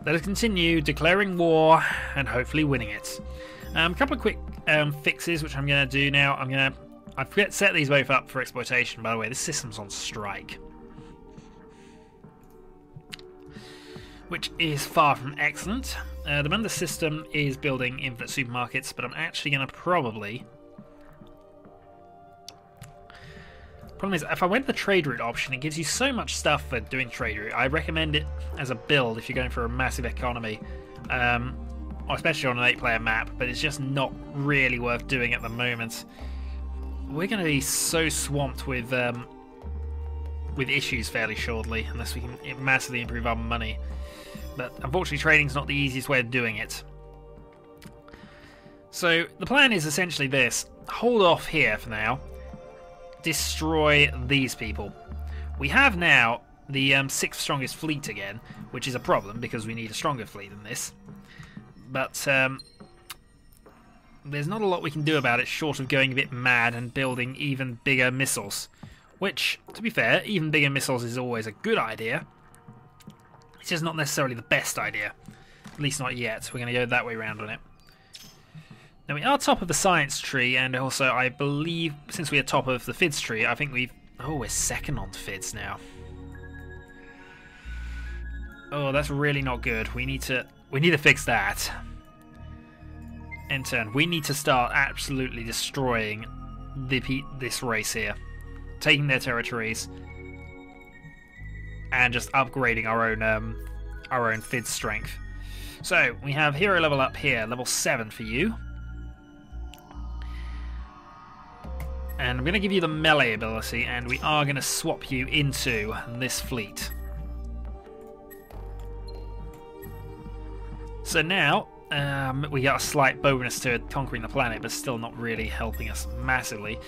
Let us continue declaring war and hopefully winning it. A couple of quick fixes which I'm going to do now. I've set these both up for exploitation, by the way. This system's on strike, which is far from excellent. The Manda system is building infinite supermarkets, but I'm actually going to probably... Problem is, if I went the trade route option, it gives you so much stuff for doing trade route. I recommend it as a build if you're going for a massive economy, or especially on an 8-player map, but it's just not really worth doing at the moment. We're going to be so swamped with issues fairly shortly, unless we can massively improve our money. But unfortunately, trading's not the easiest way of doing it. So the plan is essentially this: hold off here for now. Destroy these people. We have now the 6th strongest fleet again, which is a problem because we need a stronger fleet than this. But there's not a lot we can do about it short of going a bit mad and building even bigger missiles. Which, to be fair, even bigger missiles is always a good idea. It's just not necessarily the best idea. At least not yet. We're going to go that way round on it. Now we are top of the science tree, and also I believe since we are top of the FIDS tree, I think we've... Oh, we're second on FIDS now. Oh, that's really not good. We need to fix that. In turn, we need to start absolutely destroying this race here, taking their territories, and just upgrading our own FIDS strength. So we have hero level up here, level 7 for you. And I'm going to give you the melee ability, and we are going to swap you into this fleet. So now, we got a slight bonus to conquering the planet, but still not really helping us massively.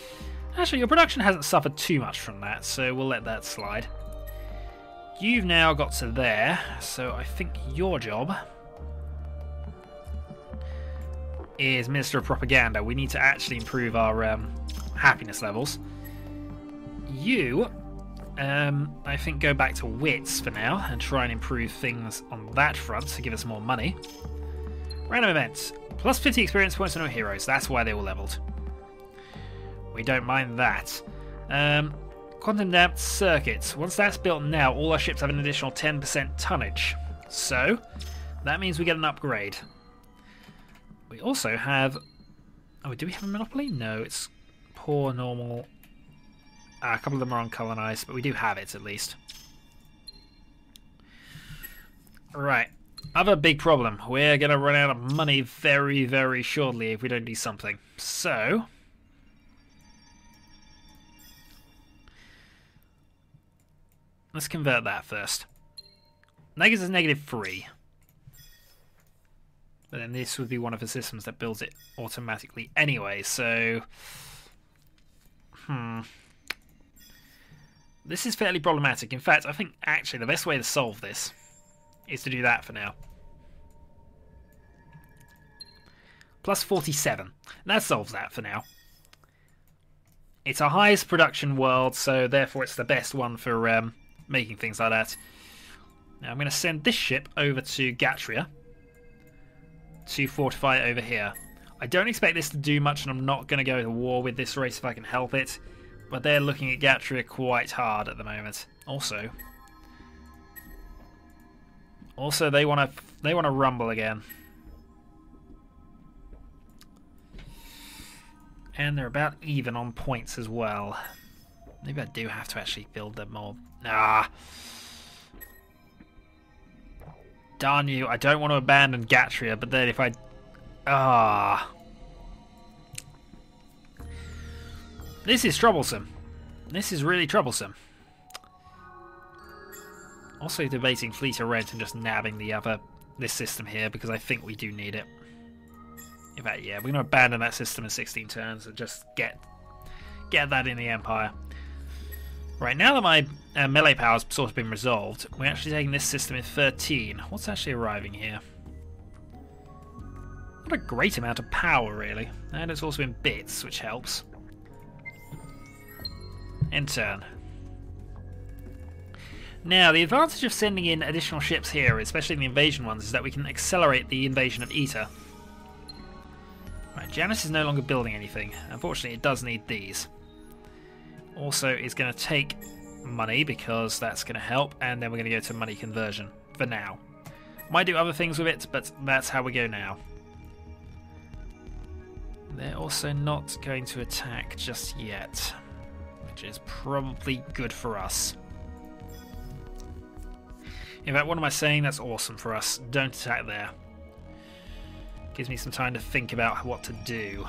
Actually, your production hasn't suffered too much from that, so we'll let that slide. You've now got to there, so I think your job is Minister of Propaganda. We need to actually improve our happiness levels. You, I think, go back to wits for now and try and improve things on that front to give us more money. Random events. Plus 50 experience points and no heroes. That's why they were leveled. We don't mind that. Quantum damped circuits. Once that's built now, all our ships have an additional 10% tonnage. So, that means we get an upgrade. We also have... Oh, do we have a monopoly? No, it's poor, normal. A couple of them are uncolonized, but we do have it at least. Right. Other big problem. We're going to run out of money very, very shortly if we don't do something. So... let's convert that first. Negative is -3. But then this would be one of the systems that builds it automatically anyway, so... This is fairly problematic. In fact, I think actually the best way to solve this is to do that for now. Plus 47. That solves that for now. It's our highest production world, so therefore it's the best one for making things like that. Now I'm going to send this ship over to Gatria to fortify over here. I don't expect this to do much, and I'm not going to go to war with this race if I can help it. But they're looking at Gatria quite hard at the moment. Also, they want to rumble again, and they're about even on points as well. Maybe I do have to actually build them more. Nah. Darn you, I don't want to abandon Gatria, but then if I... This is troublesome. This is really troublesome. Also debating fleet of rent and just nabbing this system here, because I think we do need it. In fact, yeah, we're going to abandon that system in 16 turns and just get that in the Empire. Right, now that my melee power's sort of been resolved, we're actually taking this system in 13. What's actually arriving here? Not a great amount of power, really. And it's also in bits, which helps. In turn. Now, the advantage of sending in additional ships here, especially the invasion ones, is that we can accelerate the invasion of Eta. Right, Janus is no longer building anything. Unfortunately, it does need these. Also, it's going to take money because that's going to help, and then we're going to go to money conversion for now. Might do other things with it, but that's how we go now. They're also not going to attack just yet, which is probably good for us. In fact, what am I saying? That's awesome for us. Don't attack there. Gives me some time to think about what to do.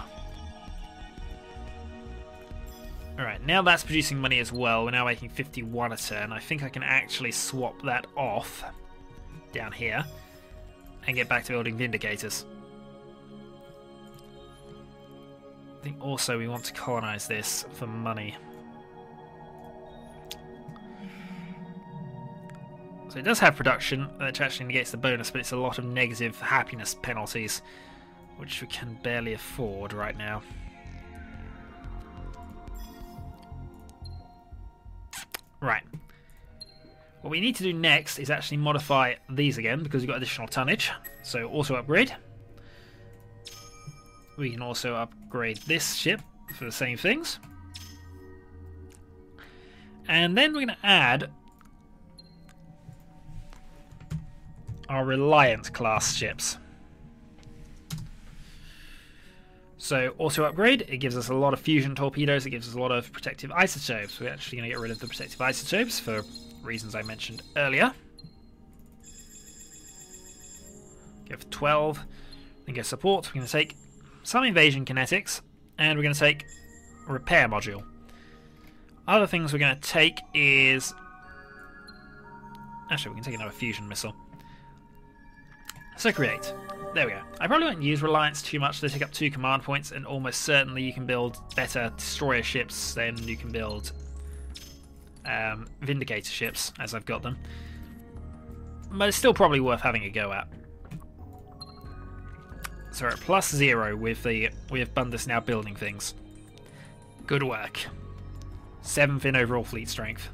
Alright, now that's producing money as well. We're now making 51 a turn. I think I can actually swap that off down here and get back to building Vindicators. I think also we want to colonize this for money. So it does have production, which actually negates the bonus, but it's a lot of negative happiness penalties, which we can barely afford right now. Right. What we need to do next is actually modify these again, because we've got additional tonnage. So auto upgrade. We can also upgrade this ship for the same things. And then we're going to add our Reliant class ships. So auto upgrade, it gives us a lot of fusion torpedoes, it gives us a lot of protective isotopes. We're actually going to get rid of the protective isotopes for reasons I mentioned earlier. Go for 12. Then go support. We're going to take some invasion kinetics, and we're going to take a repair module. Other things we're going to take is... Actually, we can take another fusion missile. So create. There we go. I probably won't use Reliance too much. They take up 2 command points, and almost certainly you can build better destroyer ships than you can build Vindicator ships, as I've got them. But it's still probably worth having a go at. So we're at +0 with Bundus now building things. Good work. 7th in overall fleet strength.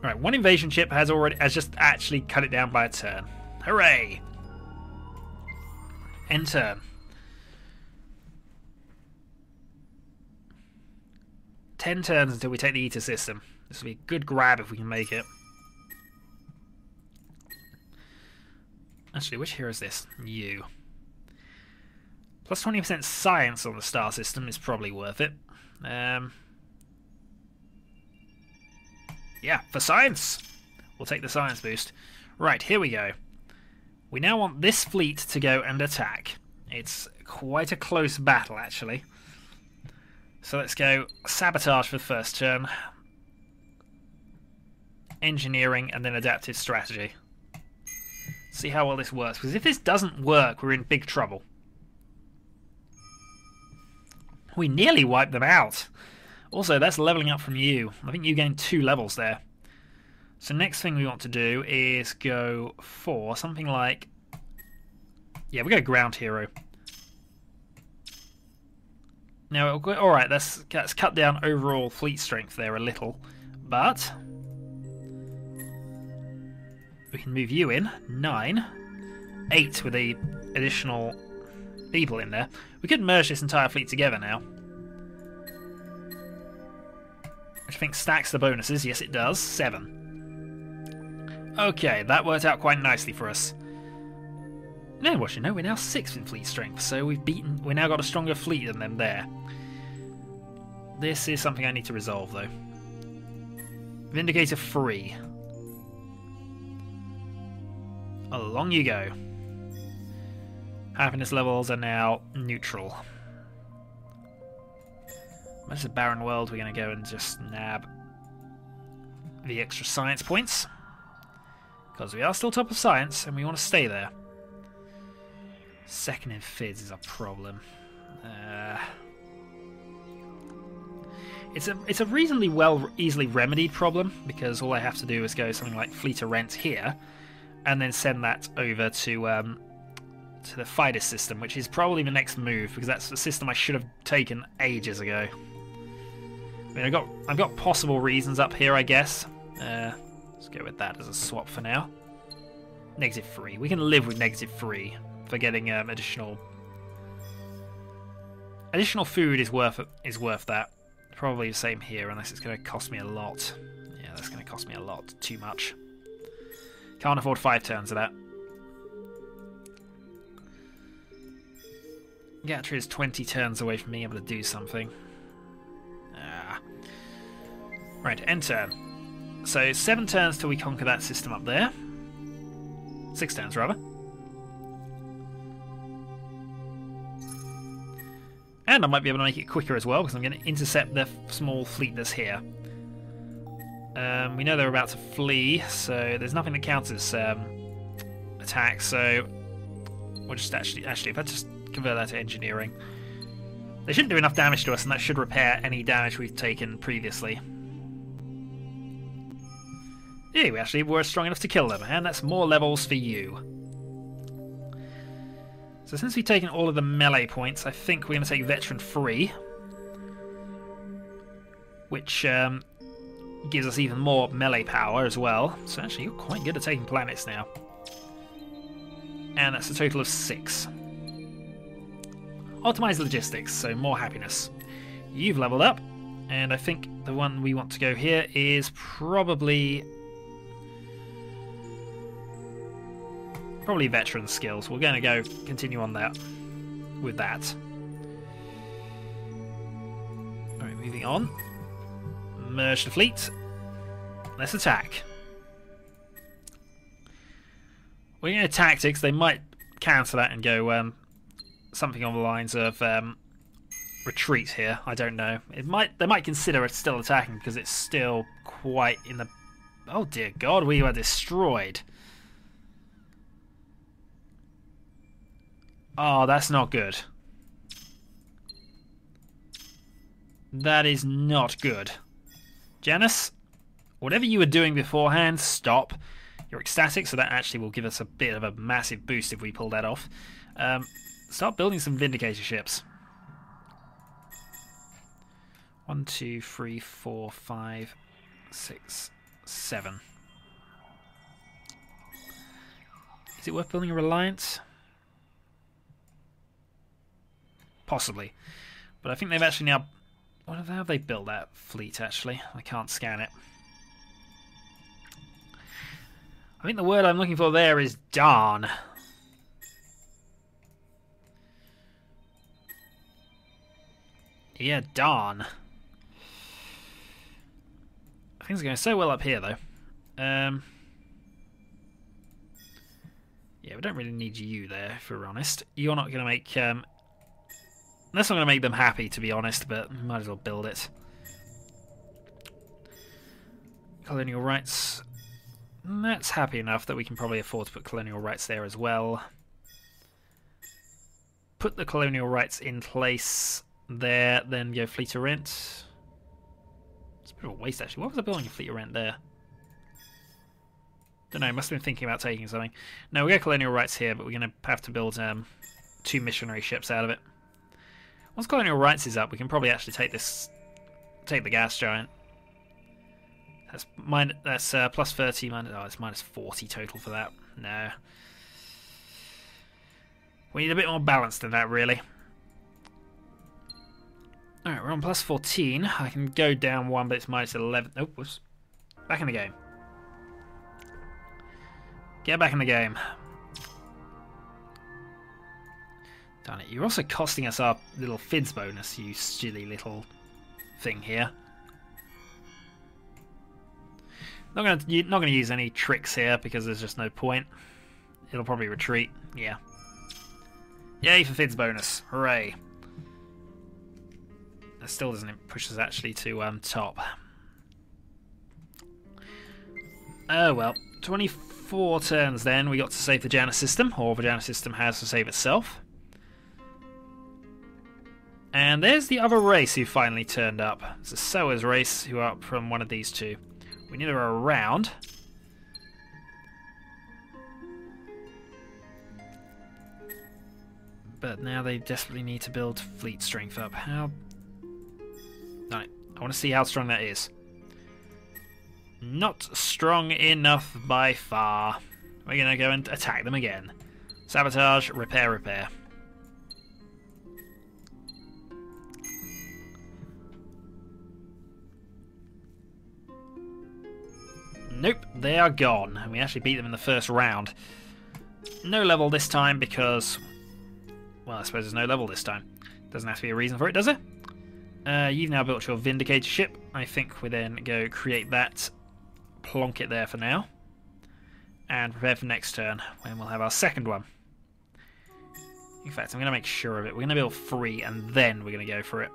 Right, one invasion ship has just actually cut it down by a turn. Hooray! End turn. 10 turns until we take the Eta system. This will be a good grab if we can make it. Actually, which hero is this? You. Plus 20% science on the star system is probably worth it. Yeah, for science! We'll take the science boost. Right, here we go. We now want this fleet to go and attack. It's quite a close battle, actually. So let's go sabotage for the first turn. Engineering, and then adaptive strategy. See how well this works, because if this doesn't work, we're in big trouble. We nearly wiped them out. Also, that's leveling up from you. I think you gained 2 levels there. So next thing we want to do is go for something like... Yeah, we'll go ground hero. Now, alright, that's cut down overall fleet strength there a little. But... we can move you in. 9. 8 with the additional people in there. We could merge this entire fleet together now. Which I think stacks the bonuses. Yes, it does. 7. Okay, that worked out quite nicely for us. No, what you know, we're now 6th in fleet strength, so we've now got a stronger fleet than them there. This is something I need to resolve, though. Vindicator free. Along you go. Happiness levels are now neutral. That's a barren world. We're going to go and just nab the extra science points. Because we are still top of science and we want to stay there. Second in Fizz is a problem. It's a reasonably easily remedied problem, because all I have to do is go something like Fleet of Rent here, and then send that over to the FIDES system, which is probably the next move, because that's the system I should have taken ages ago. mean, I've got possible reasons up here, I guess. Let's go with that as a swap for now. -3. We can live with -3 for getting additional food is worth that. Probably the same here, unless it's going to cost me a lot. Yeah, that's going to cost me a lot. Too much. Can't afford 5 turns of that. Gatra is 20 turns away from being able to do something. Right, end turn. So 7 turns till we conquer that system up there. 6 turns, rather. And I might be able to make it quicker as well, because I'm going to intercept the small fleet that's here. We know they're about to flee, so there's nothing that counts as attack, so we'll just actually, if I just convert that to engineering. They shouldn't do enough damage to us, and that should repair any damage we've taken previously. Yeah, we actually were strong enough to kill them, and that's more levels for you. So since we've taken all of the melee points, I think we're going to take Veteran free, which gives us even more melee power as well. So actually, you're quite good at taking planets now. And that's a total of 6. Optimize logistics, so more happiness. You've leveled up, and I think the one we want to go here is probably veteran skills. We're going to go continue on that with that. Alright, moving on. Merge the fleet. Let's attack. We're going to tactics. They might cancel that and go something on the lines of retreat here. I don't know. They might consider it still attacking because it's still quite in the... Oh dear God, we were destroyed. Oh, that's not good. That is not good. Janice, whatever you were doing beforehand, stop. You're ecstatic, so that actually will give us a bit of a massive boost if we pull that off. Start building some Vindicator ships. 1, 2, 3, 4, 5, 6, 7. Is it worth building a Reliance? Possibly. But I think they've actually now... How have they built that fleet, actually? I can't scan it. I think the word I'm looking for there is darn. Yeah, darn. Things are going so well up here, though. Yeah, we don't really need you there, if we're honest. You're not going to make... That's not going to make them happy, to be honest, but we might as well build it. Colonial rights. That's happy enough that we can probably afford to put colonial rights there as well. Put the colonial rights in place there, then go fleet of rent. It's a bit of a waste, actually. What was I building a fleet of rent there? Don't know, must have been thinking about taking something. No, we got colonial rights here, but we're going to have to build 2 missionary ships out of it. Once colonial rights is up, we can probably actually take the gas giant. That's plus 30, it's minus 40 total for that. No. We need a bit more balance than that, really. Alright, we're on plus 14. I can go down 1, but it's minus 11. Oh, whoops. Back in the game. Get back in the game. Darn it, you're also costing us our little FIDS bonus, you silly little thing here. Not gonna use any tricks here because there's just no point. It'll probably retreat. Yeah. Yay for FIDS bonus. Hooray. That still doesn't push us actually to top. Oh well. 24 turns then we got to save the Janus system, or the Janus system has to save itself. And there's the other race who finally turned up. It's a Soa's race who are up from one of these two. We need her around. But now they desperately need to build fleet strength up. How? Alright, I want to see how strong that is. Not strong enough by far. We're going to go and attack them again. Sabotage, repair, repair. Nope, they are gone. And we actually beat them in the first round. No level this time because... Well, I suppose there's no level this time. Doesn't have to be a reason for it, does it? You've now built your Vindicator ship. I think we then go create that. Plonk it there for now. And prepare for next turn, when we'll have our second one. In fact, I'm going to make sure of it. We're going to build 3, and then we're going to go for it.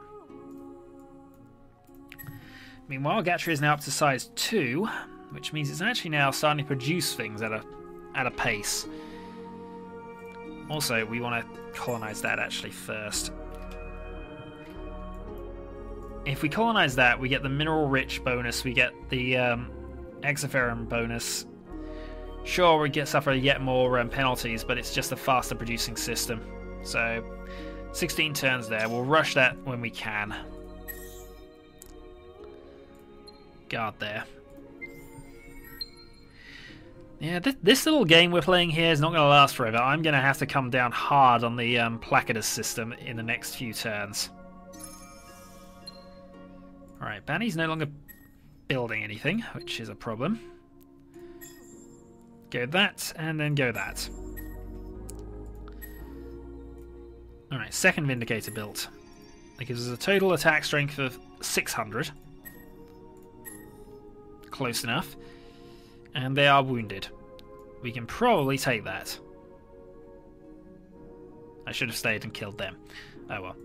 Meanwhile, Gatria is now up to size 2, which means it's actually now starting to produce things at a pace. Also, we want to colonize that actually first. If we colonize that, we get the mineral rich bonus, we get the exoferrum bonus. Sure, we suffer yet more penalties, but it's just a faster producing system. So, 16 turns there. We'll rush that when we can. Guard there. Yeah, this little game we're playing here is not going to last forever. I'm going to have to come down hard on the Placidus system in the next few turns. Alright, Banny's no longer building anything, which is a problem. Go that, and then go that. Alright, second Vindicator built. That gives us a total attack strength of 600. Close enough. And they are wounded. We can probably take that. I should have stayed and killed them. Oh well.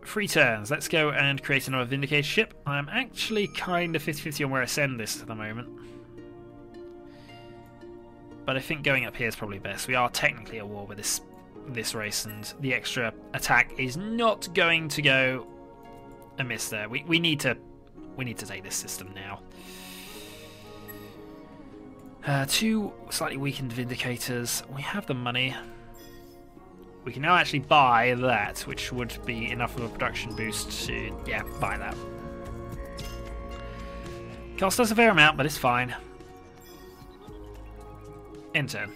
3 turns. Let's go and create another Vindicator ship. I'm actually kind of 50-50 on where I send this at the moment. But I think going up here is probably best. We are technically at war with this race, and the extra attack is not going to go amiss there. We need to take this system now. 2 slightly weakened Vindicators. We have the money. We can now actually buy that, which would be enough of a production boost to, yeah, buy that. Cost us a fair amount, but it's fine. End turn.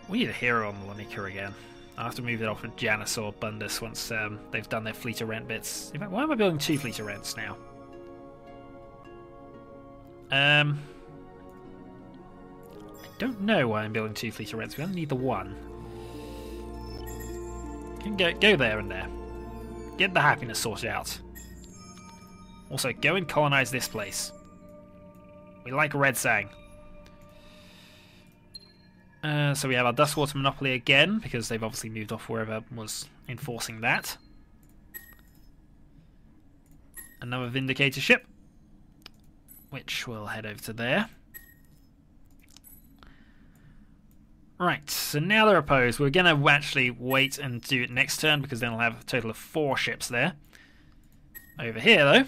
We need a hero on Lonica again. I'll have to move it off with Janus or Bundus once they've done their Fleet of Rent bits. In fact, why am I building 2 Fleet of Rents now? I don't know why I'm building 2 Fleet of Rents. We only need the 1. Can go there and there. Get the happiness sorted out. Also, go and colonize this place. We like Red Sang. So we have our Dustwater Monopoly again, because they've obviously moved off wherever was enforcing that. Another Vindicator ship, which will head over to there. Right, so now they're opposed. We're going to actually wait and do it next turn, because then we'll have a total of 4 ships there. Over here, though,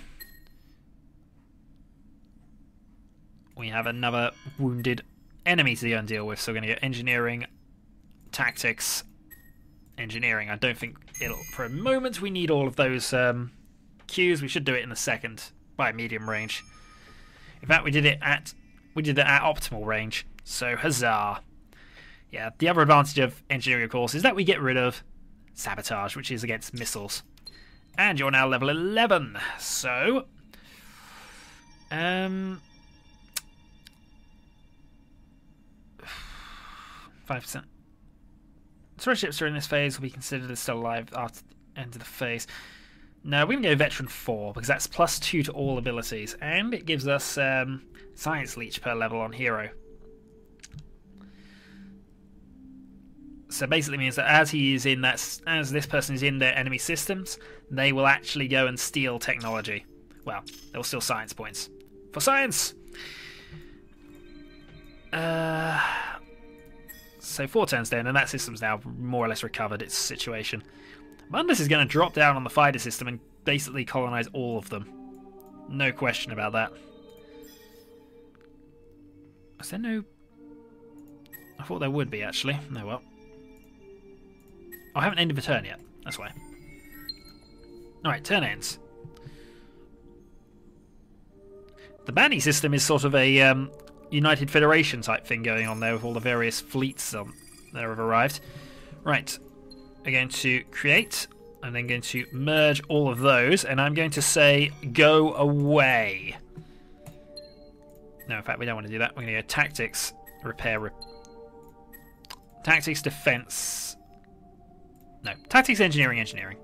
we have another wounded enemy to go and deal with, so we're going to go engineering, tactics, engineering. I don't think it'll, for a moment, we need all of those cues. We should do it in a second by medium range. In fact, we did it at optimal range, so huzzah. Yeah, the other advantage of engineering, of course, is that we get rid of sabotage, which is against missiles. And you're now level 11, so 5%. Threat ships during this phase will be considered as still alive after the end of the phase. No, we're going to go Veteran 4, because that's +2 to all abilities, and it gives us Science Leech per level on Hero. So basically means that as this person is in their enemy systems, they will actually go and steal technology. Well, they'll steal science points. For science! So 4 turns then, and that system's now more or less recovered its situation. Mundus is going to drop down on the fighter system and basically colonize all of them. No question about that. Is there no... I thought there would be, actually. No, well. I haven't ended the turn yet. That's why. Alright, turn ends. The banning system is sort of a United Federation type thing going on there with all the various fleets that have arrived. Right, we're going to create. I'm then going to merge all of those, and I'm going to say go away. No, in fact, we don't want to do that. We're going to go tactics, repair, tactics, defense. No, tactics, engineering, engineering.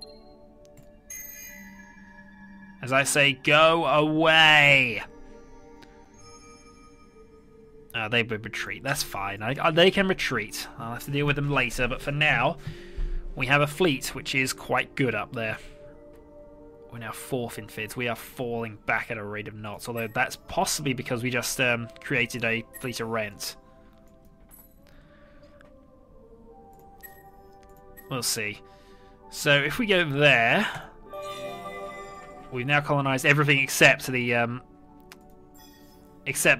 As I say, go away. They would retreat. That's fine. They can retreat. I'll have to deal with them later, but for now, we have a fleet which is quite good up there. We're now 4th in FIDS. We are falling back at a rate of knots, although that's possibly because we just created a fleet of rent. We'll see. So if we go there, we've now colonized everything except the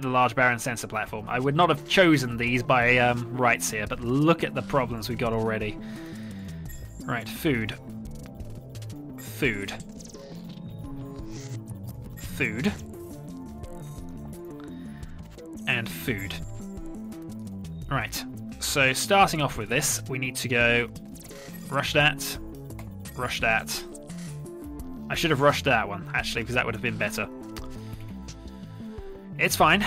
large barren sensor platform. I would not have chosen these by rights here, but look at the problems we got already. Right, food. Food. Food. And food. Right, so starting off with this, we need to go rush that, rush that. I should have rushed that one, actually, because that would have been better. It's fine.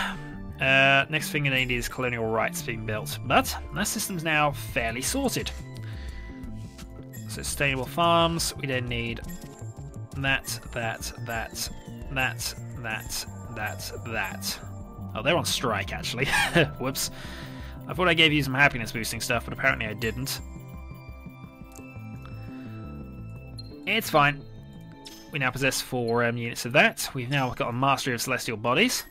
Next thing I need is colonial rights being built, but that system's now fairly sorted. Sustainable farms, we then need that. Oh, they're on strike, actually. Whoops. I thought I gave you some happiness boosting stuff, but apparently I didn't. It's fine. We now possess 4 units of that. We've now got a mastery of celestial bodies.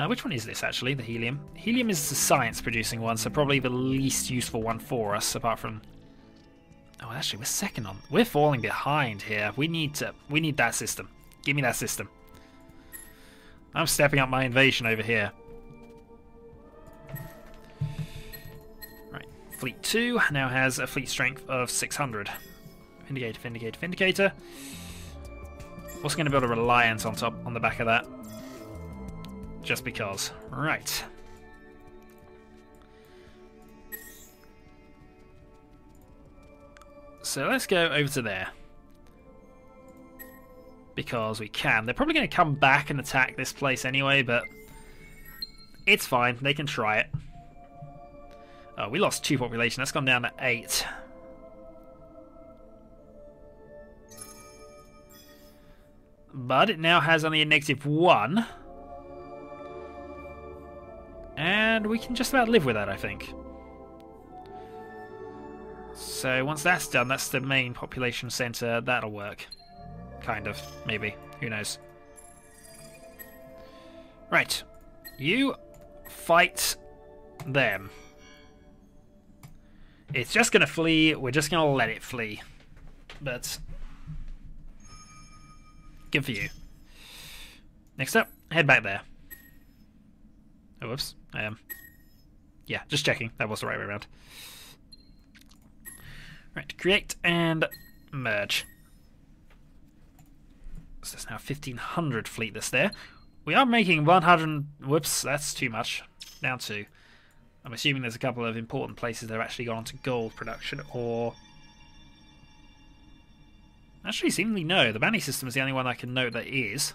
Which one is this, actually? The helium. Helium is the science-producing one, so probably the least useful one for us, apart from... Oh, actually, we're second on... We're falling behind here. We need that system. Give me that system. I'm stepping up my invasion over here. Right. Fleet 2 now has a fleet strength of 600. Vindicator, Vindicator, Vindicator. Also going to build a Reliance on the back of that. Just because. Right. So let's go over to there. Because we can. They're probably going to come back and attack this place anyway, but it's fine. They can try it. Oh, we lost 2 population. That's gone down to 8. But it now has only a -1. And we can just about live with that, I think. So once that's done, that's the main population centre. That'll work. Kind of. Maybe. Who knows. Right. You fight them. It's just going to flee. We're just going to let it flee. But... good for you. Next up, head back there. Oh, whoops. Yeah, just checking. That was the right way around. Right, create and merge. So there's now 1,500 fleet that's there. We are making 100... Whoops, that's too much. Down to... I'm assuming there's a couple of important places that have actually gone on to gold production, or... Actually, seemingly no. The banning system is the only one I can note that is.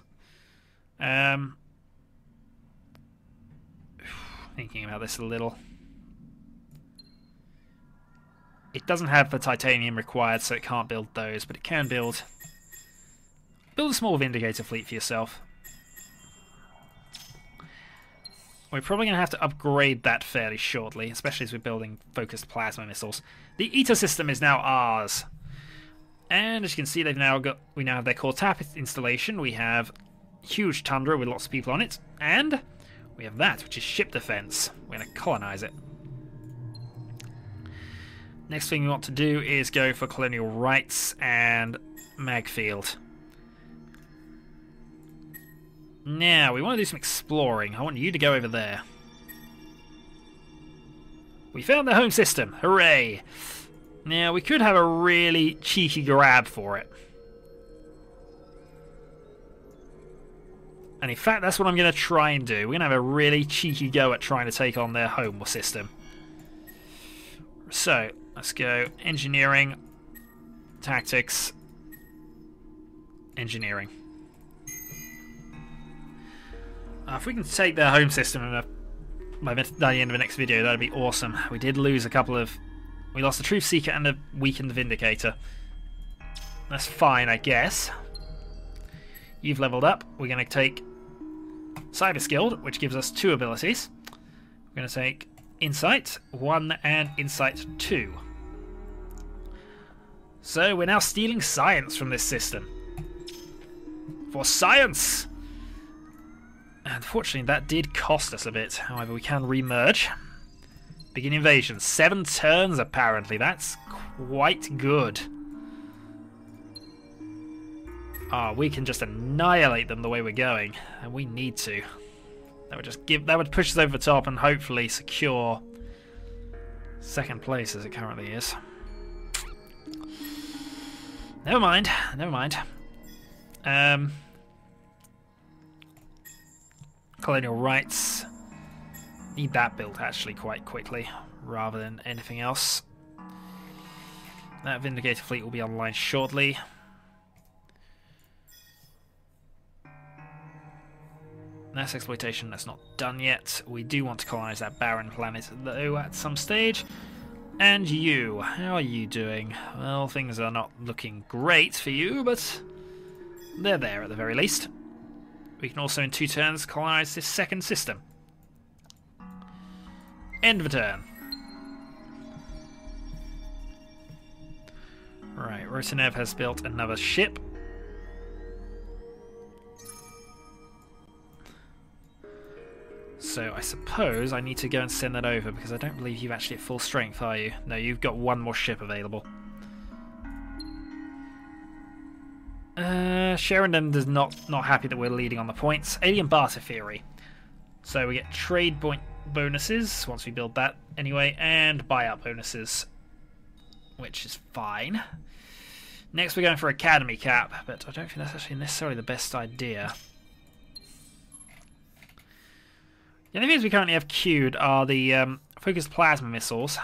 Thinking about this a little. It doesn't have the titanium required, so it can't build those, but it can build a small Vindicator fleet for yourself. We're probably going to have to upgrade that fairly shortly, especially as we're building focused plasma missiles. The Eta system is now ours. And as you can see, we now have their core tap installation. We have huge tundra with lots of people on it, and we have that, which is ship defense. We're going to colonize it. Next thing we want to do is go for colonial rights and magfield. Now, we want to do some exploring. I want you to go over there. We found the home system. Hooray! Now, we could have a really cheeky grab for it. And in fact, that's what I'm going to try and do. We're going to have a really cheeky go at trying to take on their home system. So, let's go engineering, tactics, engineering. If we can take their home system by the end of the next video, that'd be awesome. We did lose a couple of... We lost the Truth Seeker and the weakened Vindicator. That's fine, I guess. You've leveled up. We're going to take Cyber Skilled, which gives us 2 abilities. We're going to take Insight 1 and Insight 2. So we're now stealing science from this system. For science! Unfortunately, that did cost us a bit. However, we can re-merge. Begin invasion. 7 turns, apparently. That's quite good. We can just annihilate them the way we're going, and we need to. That would push us over the top and hopefully secure 2nd place as it currently is. Never mind. Never mind. Colonial rights. Need that built actually quite quickly, rather than anything else. That Vindicator fleet will be online shortly. Mass exploitation, that's not done yet. We do want to colonize that barren planet though at some stage. And you, how are you doing? Well, things are not looking great for you, but they're there at the very least. We can also in 2 turns colonize this 2nd system. End of a turn. Right, Rotanev has built another ship. So I suppose I need to go and send that over, because I don't believe you've actually at full strength, are you? No, you've got 1 more ship available. Sheridan is not happy that we're leading on the points. Alien barter theory. So we get trade point bonuses once we build that anyway, and buyout bonuses, which is fine. Next we're going for Academy Cap, but I don't think that's actually necessarily the best idea. The only things we currently have queued are the focused plasma missiles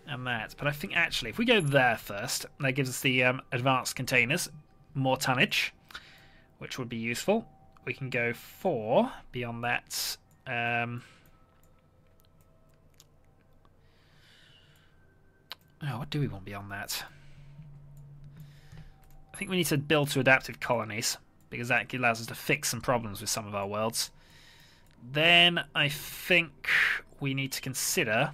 and that. But I think actually if we go there first, that gives us the advanced containers, more tonnage, which would be useful. We can go for, beyond that, what do we want beyond that? I think we need to build to adaptive colonies, because that allows us to fix some problems with some of our worlds. Then I think we need to consider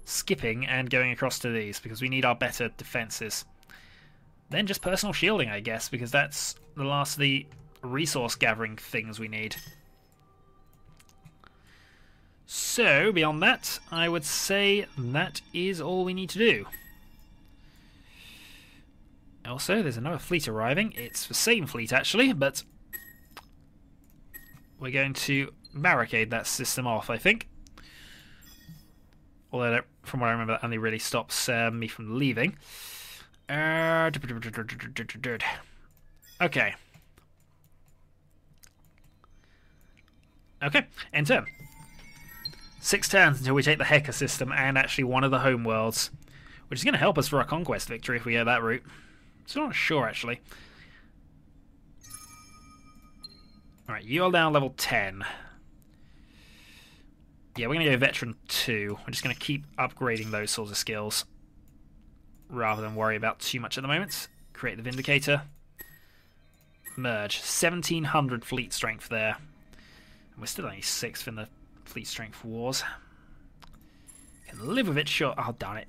skipping and going across to these, because we need our better defenses. Then just personal shielding, I guess, because that's the last of the resource gathering things we need. So, beyond that, I would say that is all we need to do. Also, there's another fleet arriving. It's the same fleet, actually, but we're going to barricade that system off, I think. Although, from what I remember, that only really stops me from leaving. Okay. Okay, end turn. 6 turns until we take the Heka system and actually one of the home worlds, which is going to help us for our conquest victory if we go that route. So I'm not sure, actually. Alright, you're down level 10. Yeah, we're going to go Veteran 2. We're just going to keep upgrading those sorts of skills rather than worry about too much at the moment. Create the Vindicator. Merge. 1700 fleet strength there. And we're still only 6th in the fleet strength wars. Can live with it, sure. Oh, darn it.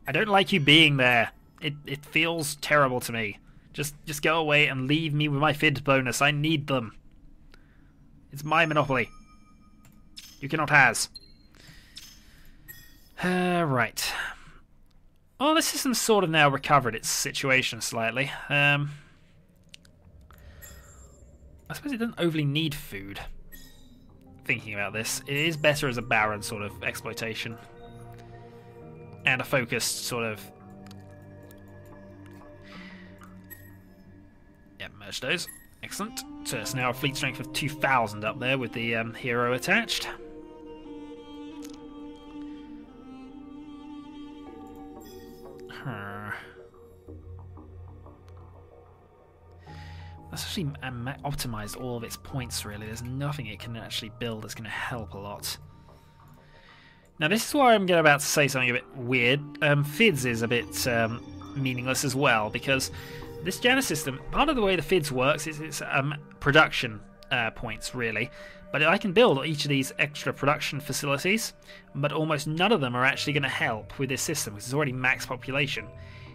I don't like you being there. It feels terrible to me. Just go away and leave me with my FID bonus. I need them. It's my monopoly. You cannot has. Right. Oh, the system's sort of now recovered its situation slightly. I suppose it doesn't overly need food. Thinking about this, it is better as a barren sort of exploitation. and a focused sort of... Yeah, merge those. Excellent. So it's now a fleet strength of 2,000 up there with the hero attached. That's actually optimized all of its points, really. There's nothing it can actually build that's going to help a lot. Now, this is why I'm about to say something a bit weird. FIDS is a bit meaningless as well, because this Janus system, part of the way the FIDS works is it's production points, really. But I can build each of these extra production facilities, but almost none of them are actually going to help with this system, because it's already max population.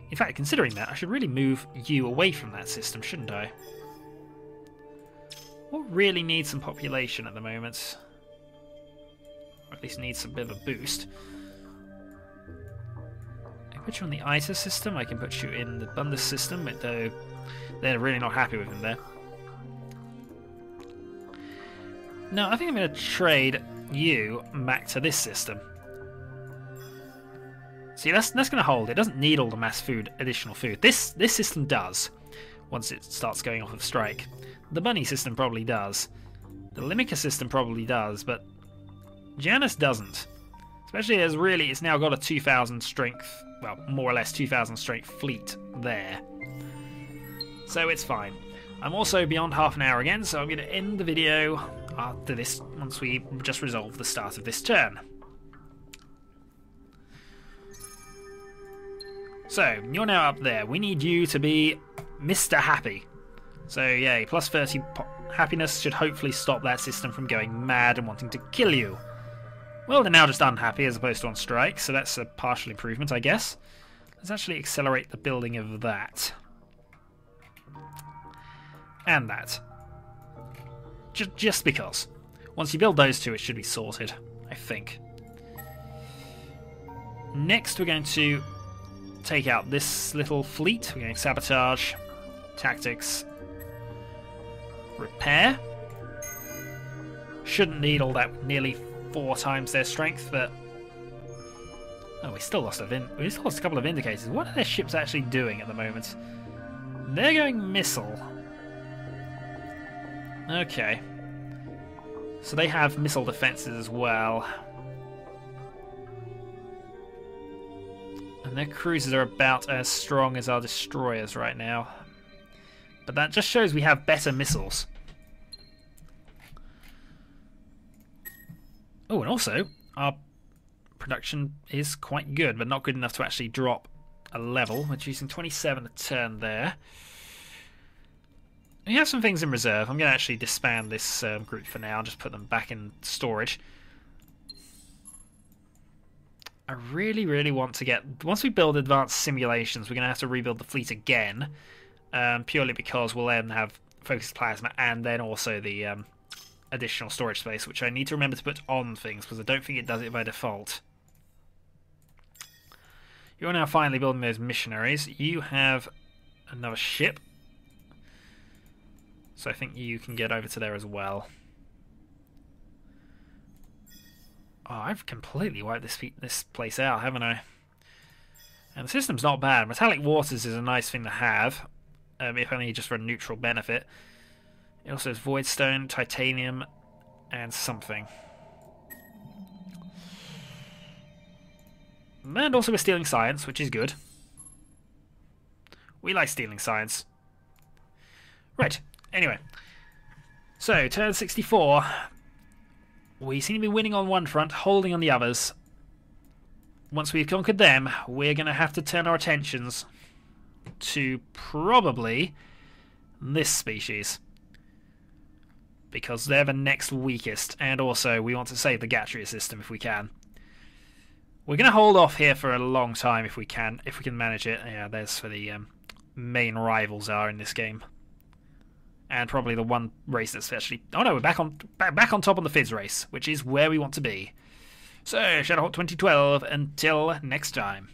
In fact, considering that, I should really move you away from that system, shouldn't I? What really needs some population at the moment? Or at least needs a bit of a boost. I can put you on the ITA system, I can put you in the Bundus system, but though they're really not happy with him there. No, I think I'm going to trade you back to this system. See, that's going to hold. It doesn't need all the mass food, additional food. This system does, once it starts going off of strike. The bunny system probably does. The Limica system probably does, but Janus doesn't. Especially as really it's now got a 2,000 strength, well, more or less 2,000 strength fleet there. So it's fine. I'm also beyond half an hour again, so I'm going to end the video after this, once we just resolve the start of this turn. So, you're now up there. We need you to be Mr. Happy. So, yay, plus 30 happiness should hopefully stop that system from going mad and wanting to kill you. Well, they're now just unhappy as opposed to on strike, so that's a partial improvement, I guess. Let's actually accelerate the building of that. And that. Just because. Once you build those two, it should be sorted, I think. Next, we're going to take out this little fleet. We're going to sabotage, tactics, repair. Shouldn't need all that, nearly 4 times their strength, but oh, we still lost a couple of indicators. What are their ships actually doing at the moment? They're going missile. Okay, so they have missile defenses as well. And their cruisers are about as strong as our destroyers right now. But that just shows we have better missiles. Oh, and also, our production is quite good, but not good enough to actually drop a level. We're choosing 27 a turn there. We have some things in reserve. I'm going to actually disband this group for now, just put them back in storage. I really, really want to get... Once we build advanced simulations, we're going to have to rebuild the fleet again, purely because we'll then have focused plasma and then also the additional storage space, which I need to remember to put on things, because I don't think it does it by default. You're now finally building those missionaries. You have another ship, so I think you can get over to there as well. Oh, I've completely wiped this place out, haven't I? And the system's not bad. Metallic Waters is a nice thing to have, if only just for a neutral benefit. It also has Voidstone, Titanium, and something. And also we're stealing science, which is good. We like stealing science. Right, anyway. So, turn 64. We seem to be winning on one front, holding on the others. Once we've conquered them, we're going to have to turn our attentions to probably this species, because they're the next weakest, and also we want to save the Gatria system if we can. We're going to hold off here for a long time if we can manage it. Yeah, there's where the main rivals are in this game. And probably the one race that's actually... Oh no, we're back on top on the Fizz race, which is where we want to be. So, Shadowhawk 2012, until next time.